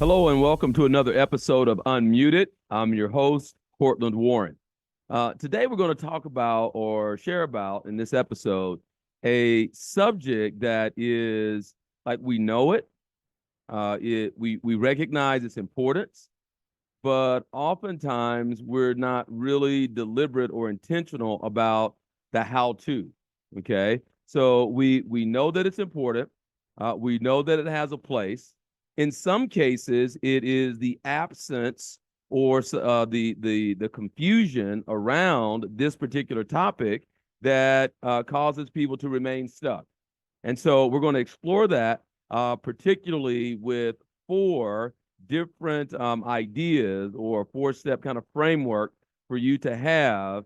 Hello and welcome to another episode of Unmuted. I'm your host, Courtland Warren. Today we're going to talk about or share about in this episode a subject that is like we know it. We recognize its importance, but oftentimes we're not really deliberate or intentional about the how-to. Okay, so we know that it's important. We know that it has a place. In some cases, it is the absence or the confusion around this particular topic that causes people to remain stuck. And so we're going to explore that, particularly with four different ideas or four-step kind of framework for you to have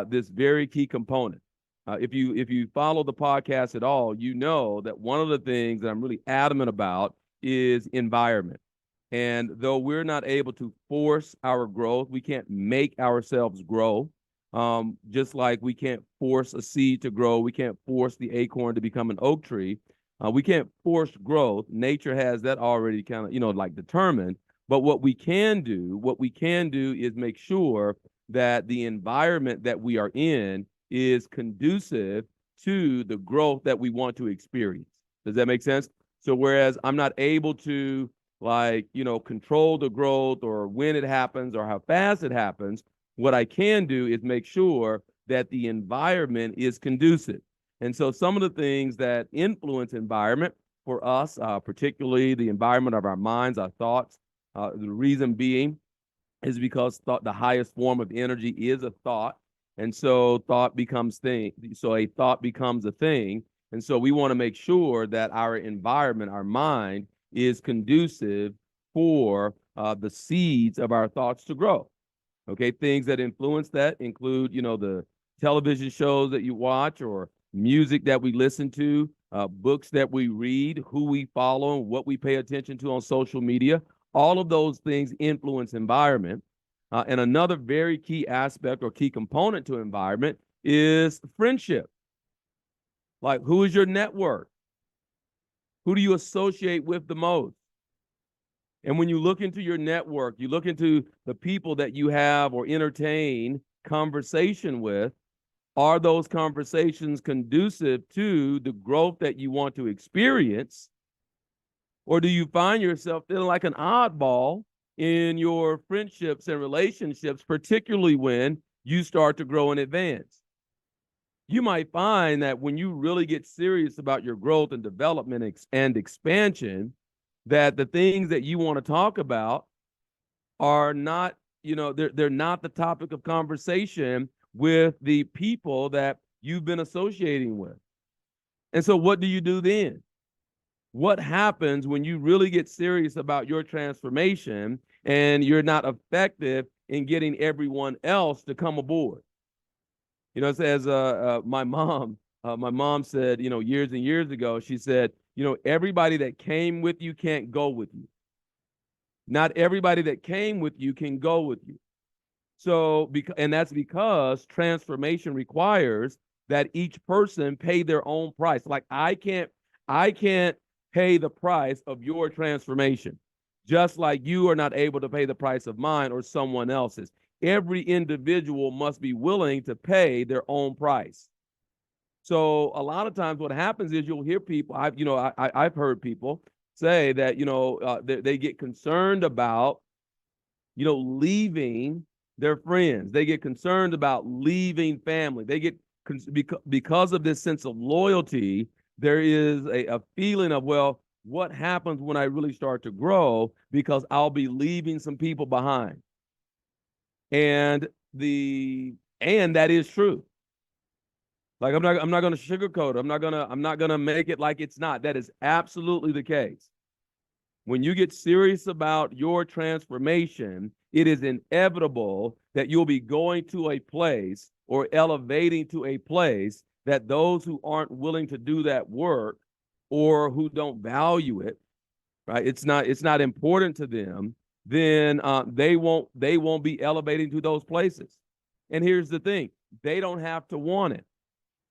this very key component. If you follow the podcast at all, you know that one of the things that I'm really adamant about is environment. And though we're not able to force our growth, we can't make ourselves grow. Just like we can't force a seed to grow, we can't force the acorn to become an oak tree. We can't force growth. Nature has that already kind of, like determined. But what we can do is make sure that the environment that we are in is conducive to the growth that we want to experience. Does that make sense? So whereas I'm not able to control the growth or when it happens or how fast it happens, what I can do is make sure that the environment is conducive. And so some of the things that influence environment for us, particularly the environment of our minds, our thoughts, the reason being is because the highest form of energy is a thought. And so thought becomes thing. So a thought becomes a thing. And so we want to make sure that our environment, our mind, is conducive for the seeds of our thoughts to grow. Okay, things that influence that include, the television shows that you watch or music that we listen to, books that we read, who we follow, and what we pay attention to on social media. All of those things influence environment. And another very key aspect or key component to environment is friendship. Like, who is your network? Who do you associate with the most? And when you look into your network, you look into the people that you have or entertain conversation with, are those conversations conducive to the growth that you want to experience? Or do you find yourself feeling like an oddball in your friendships and relationships, particularly when you start to grow and advance? You might find that when you really get serious about your growth and development and expansion, that the things that you want to talk about are not, they're not the topic of conversation with the people that you've been associating with. And so what do you do then? What happens when you really get serious about your transformation and you're not effective in getting everyone else to come aboard? It says my mom said, years and years ago, she said, everybody that came with you can't go with you. Not everybody that came with you can go with you. So, and that's because transformation requires that each person pay their own price. Like I can't pay the price of your transformation, just like you are not able to pay the price of mine or someone else's. Every individual must be willing to pay their own price. So a lot of times what happens is you'll hear people, I've heard people say that, they get concerned about, leaving their friends. They get concerned about leaving family. They get, because of this sense of loyalty, there is a feeling of, well, what happens when I really start to grow? Because I'll be leaving some people behind. And that is true. Like I'm not going to sugarcoat it. I'm not going to make it like it's not. That is absolutely the case. When you get serious about your transformation, it is inevitable that you'll be going to a place or elevating to a place that those who aren't willing to do that work or who don't value it, right? It's not important to them. Then they won't be elevating to those places. And here's the thing: they don't have to want it.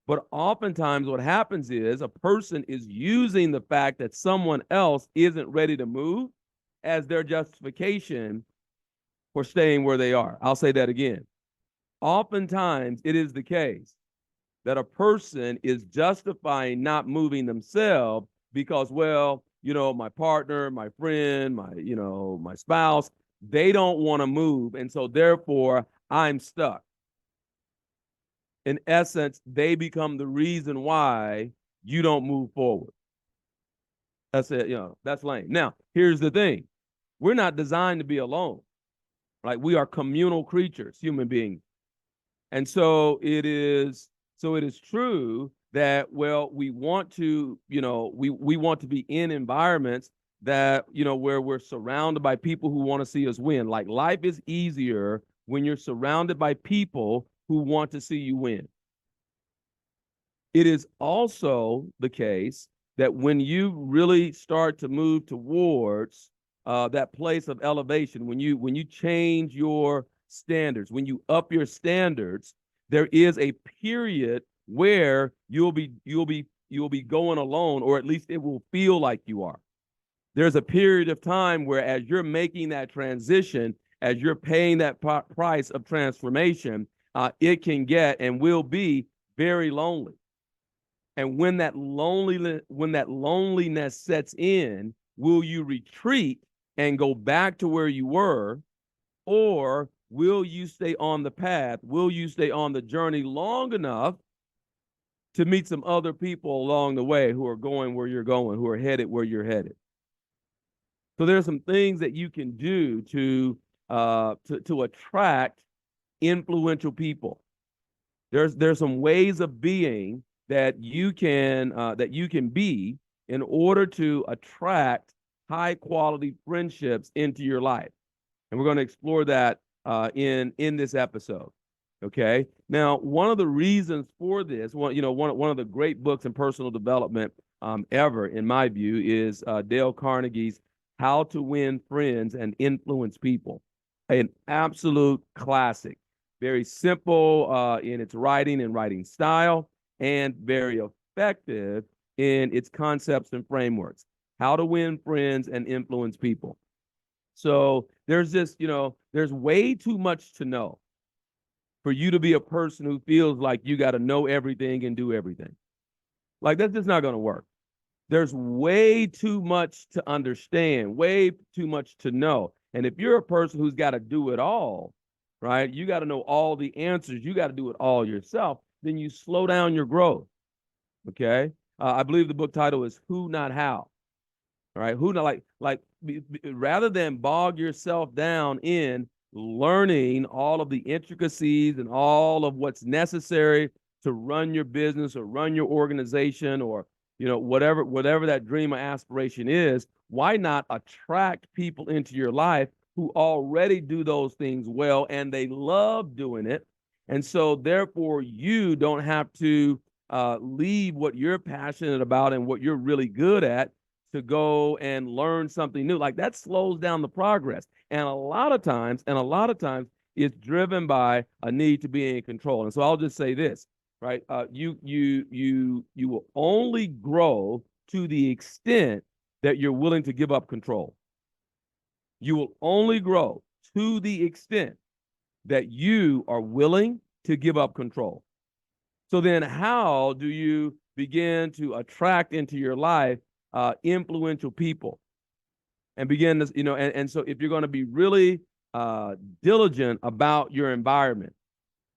But oftentimes what happens is a person is using the fact that someone else isn't ready to move as their justification for staying where they are. I'll say that again. Oftentimes, it is the case that a person is justifying not moving themselves because, well, my partner, my friend, my spouse, they don't want to move. And so therefore I'm stuck. In essence, they become the reason why you don't move forward. That's it. That's lame. Now, here's the thing. We're not designed to be alone. Right? We are communal creatures, human beings. And so it is true that, well, we want to, we want to be in environments that, where we're surrounded by people who want to see us win. Like, life is easier when you're surrounded by people who want to see you win. It is also the case that when you really start to move towards that place of elevation, when you change your standards, when you up your standards, there is a period where you'll be going alone, or at least it will feel like you are. There's a period of time where, as you're making that transition, as you're paying that price of transformation, it can get and will be very lonely. And when that loneliness sets in, will you retreat and go back to where you were, or will you stay on the path? Will you stay on the journey long enough to meet some other people along the way who are going where you're going, who are headed where you're headed? So there's some things that you can do to attract influential people. There's some ways of being that you can be in order to attract high quality friendships into your life. And we're going to explore that in this episode. Okay. Now, one of the reasons for this, one of the great books in personal development ever, in my view, is Dale Carnegie's How to Win Friends and Influence People. An absolute classic. Very simple in its writing and writing style, and very effective in its concepts and frameworks. How to win friends and influence people. So there's there's way too much to know for you to be a person who feels like you got to know everything and do everything. Like, that's just not going to work. There's way too much to understand, way too much to know. And if you're a person who's got to do it all, right, you got to know all the answers, you got to do it all yourself, then you slow down your growth. Okay. I believe the book title is Who Not How. All right. Who not rather than bog yourself down in learning all of the intricacies and all of what's necessary to run your business or run your organization, or whatever that dream or aspiration is, why not attract people into your life who already do those things well and they love doing it? And so therefore you don't have to leave what you're passionate about and what you're really good at to go and learn something new. Like, that slows down the progress. And a lot of times it's driven by a need to be in control. And so I'll just say this, right? You will only grow to the extent that you're willing to give up control. You will only grow to the extent that you are willing to give up control. So then how do you begin to attract into your life influential people and begin to, and so if you're going to be really diligent about your environment,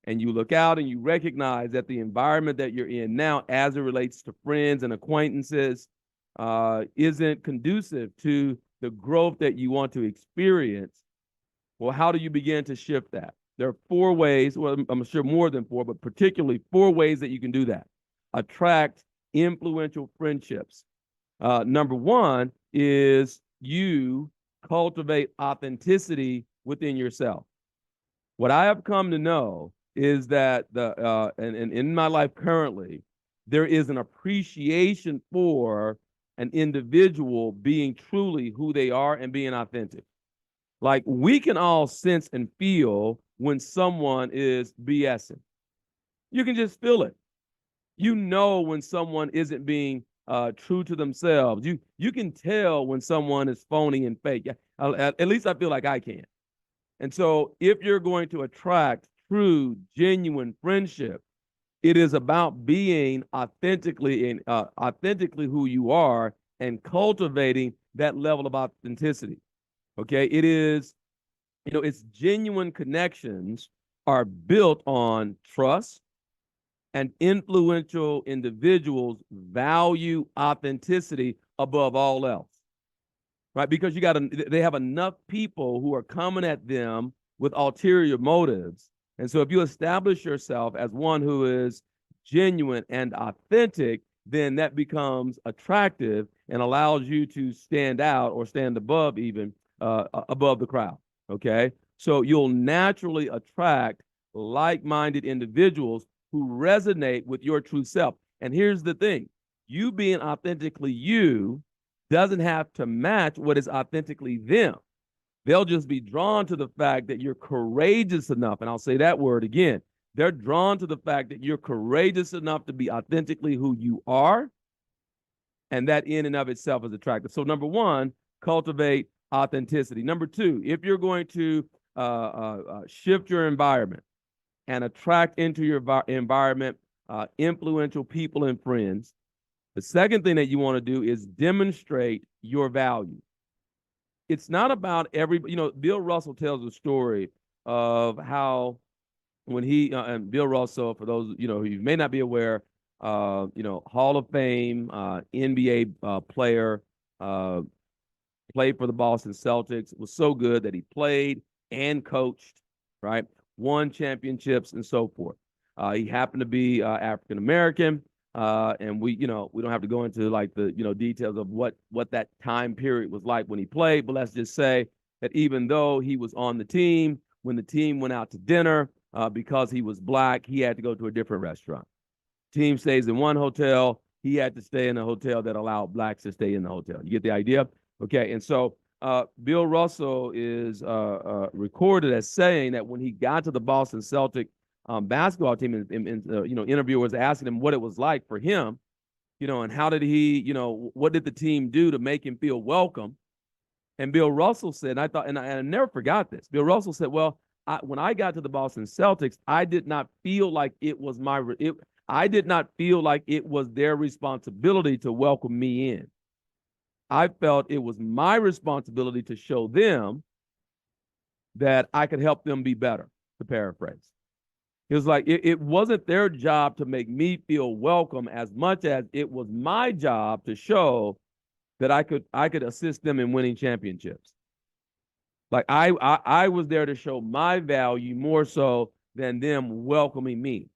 and you look out and you recognize that the environment that you're in now, as it relates to friends and acquaintances, isn't conducive to the growth that you want to experience, well, how do you begin to shift that? There are 4 ways, well, I'm sure more than 4, but particularly 4 ways that you can do that. Attract influential friendships. Number 1 is you cultivate authenticity within yourself. What I have come to know is that and in my life currently, there is an appreciation for an individual being truly who they are and being authentic. Like, we can all sense and feel when someone is BSing. You can just feel it. You know when someone isn't being true to themselves. You can tell when someone is phony and fake. At least I feel like I can. And so if you're going to attract true, genuine friendship, it is about being authentically who you are and cultivating that level of authenticity. Okay, it is, it's genuine connections are built on trust, and influential individuals value authenticity above all else, right? Because they have enough people who are coming at them with ulterior motives. And so if you establish yourself as one who is genuine and authentic, then that becomes attractive and allows you to stand out or stand above even above the crowd. Okay. So you'll naturally attract like-minded individuals who resonate with your true self. And here's the thing, you being authentically you doesn't have to match what is authentically them. They'll just be drawn to the fact that you're courageous enough. And I'll say that word again. They're drawn to the fact that you're courageous enough to be authentically who you are. And that in and of itself is attractive. So number one, cultivate authenticity. Number two, if you're going to shift your environment and attract into your environment influential people and friends, the second thing that you want to do is demonstrate your value. It's not about Bill Russell tells a story of how when he, and Bill Russell, for those, who may not be aware, Hall of Fame, NBA player, played for the Boston Celtics, was so good that he played and coached, right? Won championships and so forth. He happened to be African American. And we don't have to go into like the, details of what that time period was like when he played, but let's just say that even though he was on the team, when the team went out to dinner, because he was black, he had to go to a different restaurant. Team stays in one hotel, he had to stay in a hotel that allowed blacks to stay in the hotel. You get the idea? Okay. And so Bill Russell is recorded as saying that when he got to the Boston Celtics basketball team, and interviewers asking him what it was like for him, and how did he, what did the team do to make him feel welcome? And Bill Russell said, and I never forgot this. Bill Russell said, well, when I got to the Boston Celtics, I did not feel like it was I did not feel like it was their responsibility to welcome me in. I felt it was my responsibility to show them that I could help them be better, to paraphrase. It was like it wasn't their job to make me feel welcome as much as it was my job to show that I could assist them in winning championships. Like I was there to show my value more so than them welcoming me.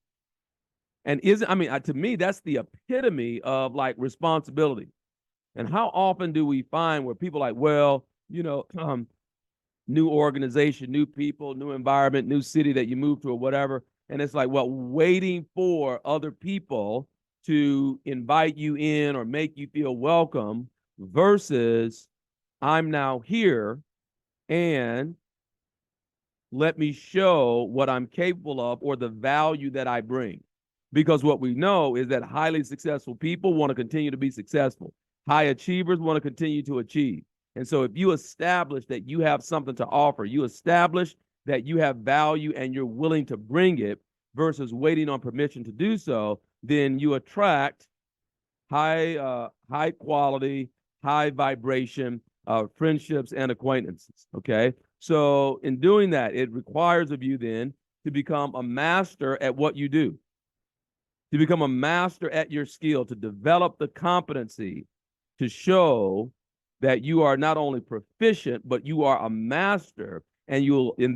And to me, that's the epitome of like responsibility. And how often do we find where people like, well, new organization, new people, new environment, new city that you move to or whatever. And it's like, well, waiting for other people to invite you in or make you feel welcome versus I'm now here and let me show what I'm capable of or the value that I bring. Because what we know is that highly successful people want to continue to be successful. High achievers want to continue to achieve. And so if you establish that you have something to offer, you establish that you have value and you're willing to bring it versus waiting on permission to do so, then you attract high quality, high vibration friendships and acquaintances. Okay. So in doing that, it requires of you then to become a master at what you do, to become a master at your skill, to develop the competency to show that you are not only proficient, but you are a master, and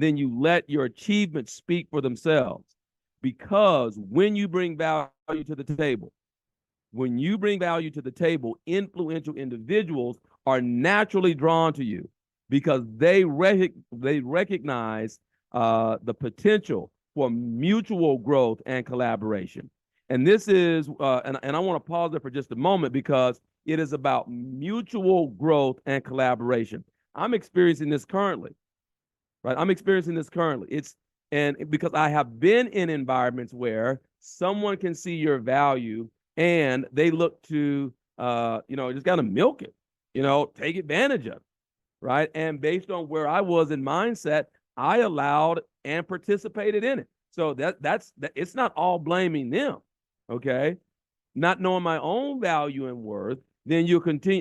then you let your achievements speak for themselves. Because when you bring value to the table, influential individuals are naturally drawn to you because they recognize the potential for mutual growth and collaboration. And this is, and I want to pause there for just a moment because it is about mutual growth and collaboration. I'm experiencing this currently, right? And because I have been in environments where someone can see your value and they look to, just kind of milk it, take advantage of it. right? And based on where I was in mindset, I allowed and participated in it. So that's it's not all blaming them, okay? Not knowing my own value and worth, then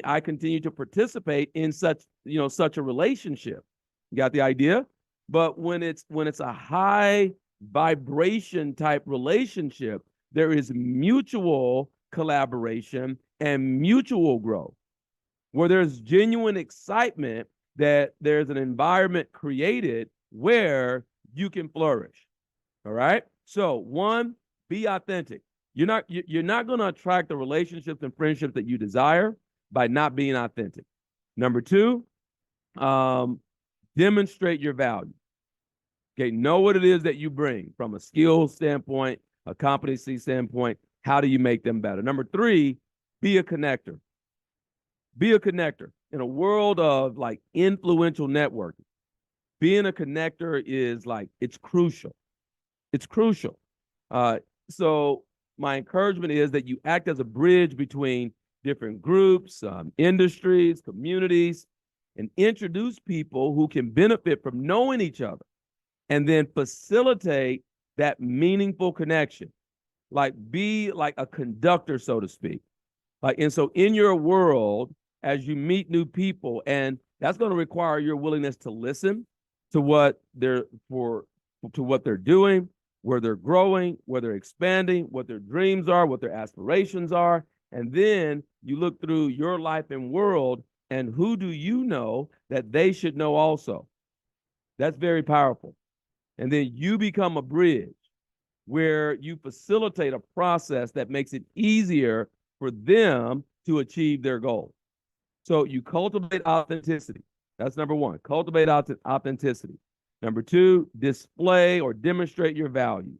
I continue to participate in such a relationship. You got the idea? But when it's a high vibration type relationship, there is mutual collaboration and mutual growth where there's genuine excitement that there's an environment created where you can flourish. All right. So one, be authentic. You're not going to attract the relationships and friendships that you desire by not being authentic. Number two, demonstrate your value. Okay, know what it is that you bring from a skill standpoint, a competency standpoint. How do you make them better? Number three, be a connector. Be a connector. In a world of like influential networking, being a connector is like, it's crucial. It's crucial. So my encouragement is that you act as a bridge between different groups, industries, communities, and introduce people who can benefit from knowing each other, and then facilitate that meaningful connection. Like, be like a conductor, so to speak. And so in your world, as you meet new people, and that's going to require your willingness to listen to what they're doing, where they're growing, where they're expanding, what their dreams are, what their aspirations are. And then you look through your life and world, and who do you know that they should know also? That's very powerful. And then you become a bridge where you facilitate a process that makes it easier for them to achieve their goal. So you cultivate authenticity. That's number one. Cultivate authenticity. Number two, display or demonstrate your value.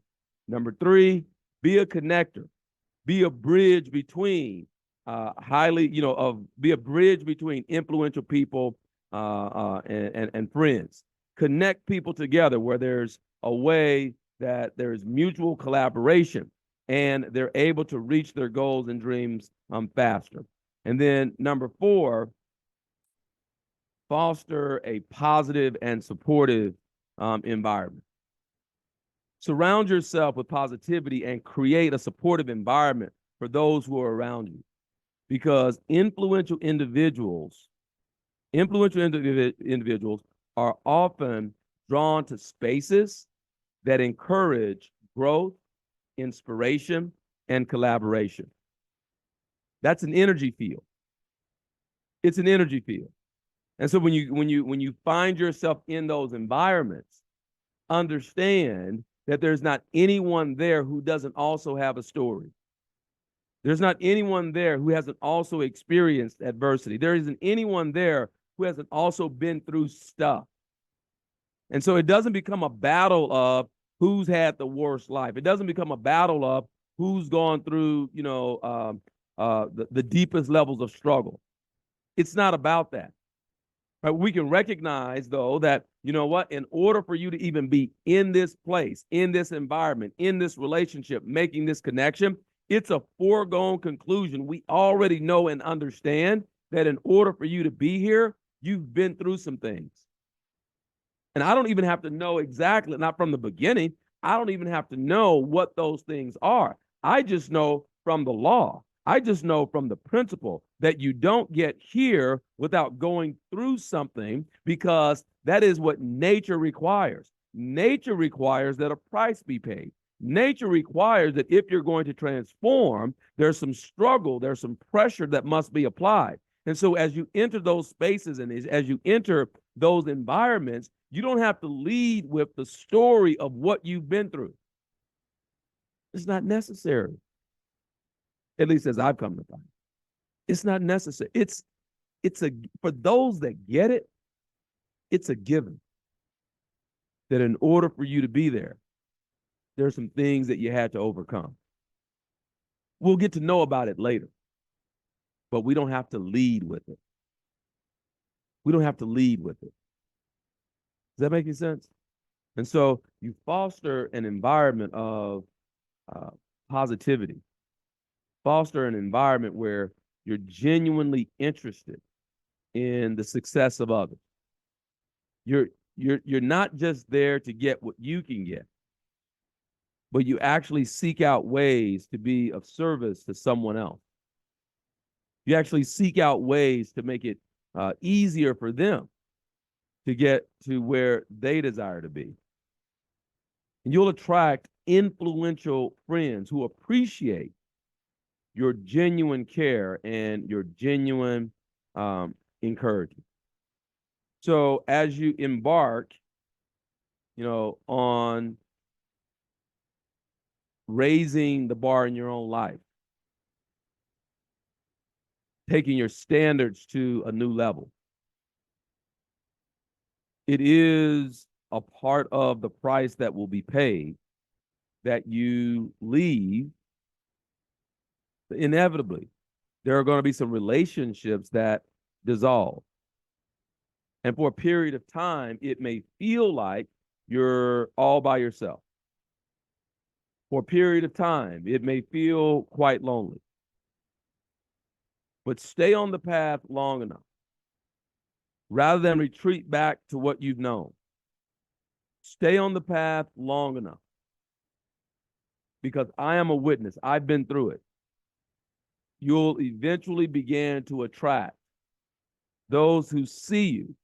Number three, be a connector. Be a bridge between be a bridge between influential people and friends. Connect people together where there's a way that there's mutual collaboration and they're able to reach their goals and dreams faster. And then number four, foster a positive and supportive environment. Surround yourself with positivity and create a supportive environment for those who are around you, because influential individuals are often drawn to spaces that encourage growth, inspiration, and collaboration. That's an energy field. It's an energy field. And so when you find yourself in those environments, understand that there's not anyone there who doesn't also have a story. There's not anyone there who hasn't also experienced adversity. There isn't anyone there who hasn't also been through stuff. And so it doesn't become a battle of who's had the worst life. It doesn't become a battle of who's gone through, the deepest levels of struggle. It's not about that. Right? We can recognize, though, that, you know what, in order for you to even be in this place, in this environment, in this relationship, making this connection, it's a foregone conclusion. We already know and understand that in order for you to be here, you've been through some things. And I don't even have to know exactly, not from the beginning, I don't even have to know what those things are. I just know from the law. I just know from the principle that you don't get here without going through something, because that is what nature requires. Nature requires that a price be paid. Nature requires that if you're going to transform, there's some struggle, there's some pressure that must be applied. And so as you enter those spaces and as you enter those environments, you don't have to lead with the story of what you've been through. It's not necessary. At least as I've come to find. It's not necessary. For those that get it, it's a given that in order for you to be there, there's some things that you had to overcome. We'll get to know about it later, but we don't have to lead with it. We don't have to lead with it. Does that make any sense? And so you foster an environment of positivity. Foster an environment where you're genuinely interested in the success of others. You're not just there to get what you can get, but you actually seek out ways to be of service to someone else. You actually seek out ways to make it easier for them to get to where they desire to be. And you'll attract influential friends who appreciate your genuine care and your genuine encouragement. So as you embark, on raising the bar in your own life, taking your standards to a new level, it is a part of the price that will be paid that you leave. Inevitably, there are going to be some relationships that dissolve. And for a period of time, it may feel like you're all by yourself. For a period of time, it may feel quite lonely. But stay on the path long enough, rather than retreat back to what you've known. Stay on the path long enough, because I am a witness. I've been through it. You'll eventually begin to attract those who see you.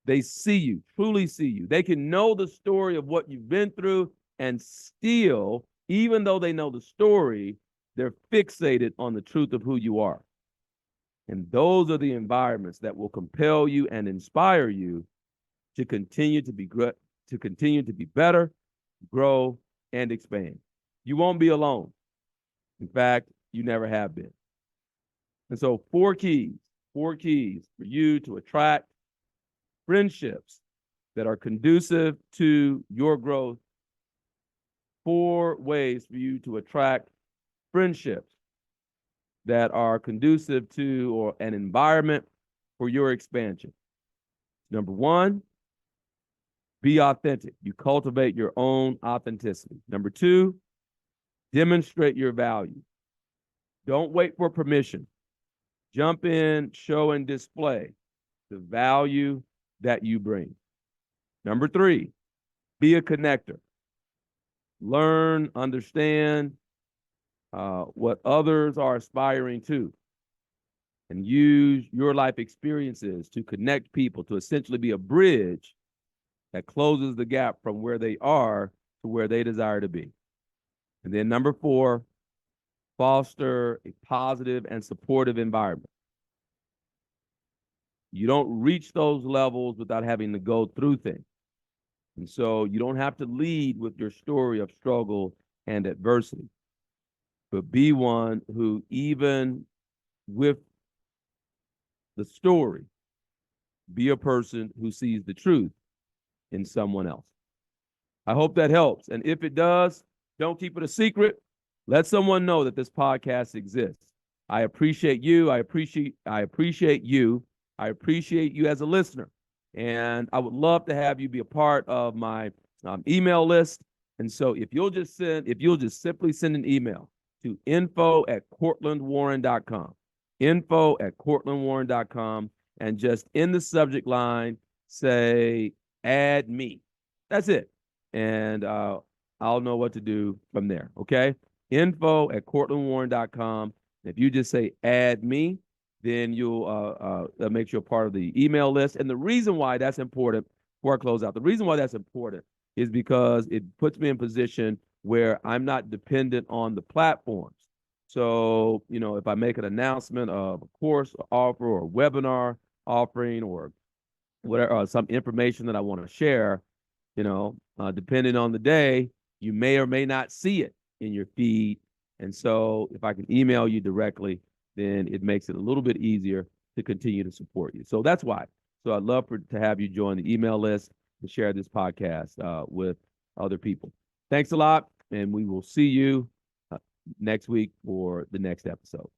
They see you, truly see you. They can know the story of what you've been through, and still, even though they know the story, they're fixated on the truth of who you are. And those are the environments that will compel you and inspire you to continue to be good, to continue to be better, grow, and expand. You won't be alone. In fact, you never have been. And so 4 keys for you to attract friendships that are conducive to your growth. 4 ways for you to attract friendships that are conducive to or an environment for your expansion. Number 1, be authentic. You cultivate your own authenticity. Number 2, demonstrate your value. Don't wait for permission. Jump in, show, and display the value that you bring. Number 3, be a connector. Learn, understand what others are aspiring to, and use your life experiences to connect people, to essentially be a bridge that closes the gap from where they are to where they desire to be. And then number 4, foster a positive and supportive environment. You don't reach those levels without having to go through things. And so you don't have to lead with your story of struggle and adversity, but be one who, even with the story, be a person who sees the truth in someone else. I hope that helps. And if it does, don't keep it a secret. Let someone know that this podcast exists. I appreciate you. I appreciate you. I appreciate you as a listener. And I would love to have you be a part of my email list. And so if you'll just simply send an email to info@courtlandwarren.com, info@courtlandwarren.com, and just in the subject line, say, add me. That's it. And I'll know what to do from there. Okay. info@courtlandwarren.com. If you just say add me, then you'll that makes you a part of the email list. And the reason why that's important, before I close out, the reason why that's important is because it puts me in position where I'm not dependent on the platforms. So, if I make an announcement of a course offer or a webinar offering or whatever, some information that I want to share, depending on the day, you may or may not see it in your feed. And so if I can email you directly, then it makes it a little bit easier to continue to support you. So that's why. So I'd love to have you join the email list and share this podcast with other people. Thanks a lot, and we will see you next week for the next episode.